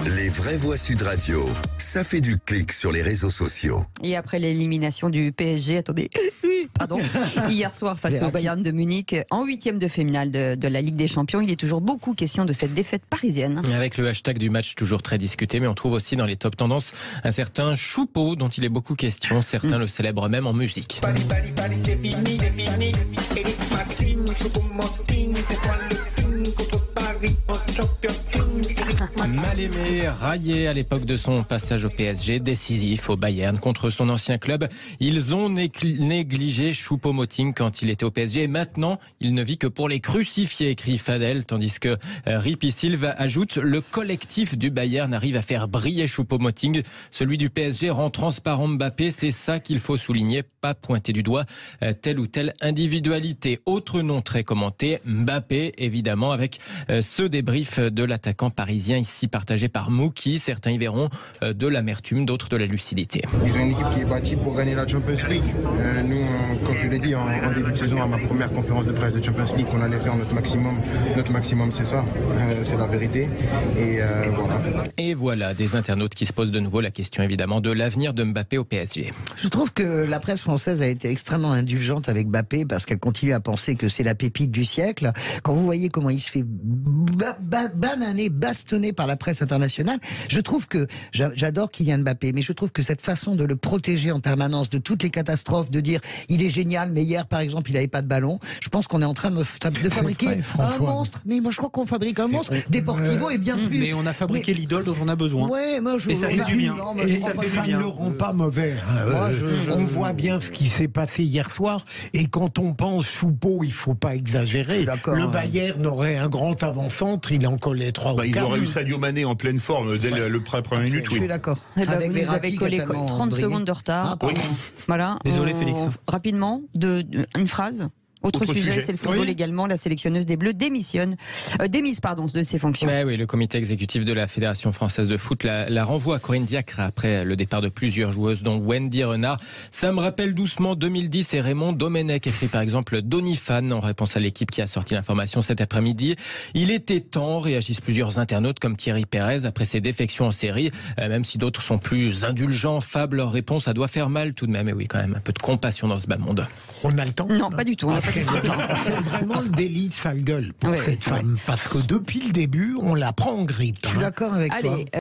Les vraies voix Sud Radio, ça fait du clic sur les réseaux sociaux. Et après l'élimination du PSG, hier soir face au Bayern de Munich, en 8e de finale de la Ligue des Champions, il est toujours beaucoup question de cette défaite parisienne. Avec le hashtag du match toujours très discuté, mais on trouve aussi dans les top tendances un certain Choupeau dont il est beaucoup question. Certains le célèbrent même en musique. Mal aimé, raillé à l'époque de son passage au PSG, décisif au Bayern contre son ancien club. Ils ont négligé Choupo-Moting quand il était au PSG. Et maintenant, il ne vit que pour les crucifiés, écrit Fadel. Tandis que Ripi Silva ajoute, le collectif du Bayern arrive à faire briller Choupo-Moting. Celui du PSG rend transparent Mbappé. C'est ça qu'il faut souligner, pas pointer du doigt telle ou telle individualité. Autre nom très commenté, Mbappé, évidemment, avec ce débrief de l'attaquant parisien ici partagé par Mouki. Certains y verront de l'amertume, d'autres de la lucidité. Ils ont une équipe qui est bâtie pour gagner la Champions League. Nous, comme je l'ai dit en début de saison, à ma première conférence de presse de Champions League, on allait faire notre maximum. Notre maximum, c'est ça. C'est la vérité. Et voilà. Et voilà, des internautes qui se posent de nouveau la question, évidemment, de l'avenir de Mbappé au PSG. Je trouve que la presse française a été extrêmement indulgente avec Mbappé parce qu'elle continue à penser que c'est la pépite du siècle. Quand vous voyez comment il se fait bananer, bastonner par la presse internationale, je trouve que, j'adore Kylian Mbappé, mais je trouve que cette façon de le protéger en permanence de toutes les catastrophes, de dire il est génial, mais hier par exemple il n'avait pas de ballon, je pense qu'on est en train de fabriquer un monstre. Mais moi je crois qu'on fabrique un monstre. Deportivo est bien plus. Mais on a fabriqué l'idole dont on a besoin. Ouais, moi et ça fait du bien. Et ça ne le rend pas mauvais. On voit bien ce qui s'est passé hier soir. Et quand on pense Choupeau, il ne faut pas exagérer. Le Bayern aurait un grand avant-centre, il en collait 3 ou 4. Ils auraient eu Sadio Mané en pleine forme dès le première minute. Je suis d'accord. Vous nous avez collé 30 secondes de retard. Voilà. Désolé Félix. Rapidement, une phrase. Autre sujet, c'est le football également. La sélectionneuse des Bleus démise de ses fonctions. Oui, le comité exécutif de la Fédération française de foot la renvoie à Corinne Diacre après le départ de plusieurs joueuses, dont Wendy Renard. Ça me rappelle doucement 2010 et Raymond Domenech, écrit par exemple Donifan en réponse à l'équipe qui a sorti l'information cet après-midi. Il était temps, réagissent plusieurs internautes comme Thierry Pérez après ses défections en série. Même si d'autres sont plus indulgents, Fab, leur réponse, ça doit faire mal tout de même. Et oui, quand même, un peu de compassion dans ce bas monde. On a le temps? Non, pas du tout. C'est vraiment le délit de sale gueule pour cette femme. Parce que depuis le début, on la prend en grippe. Je suis d'accord avec toi.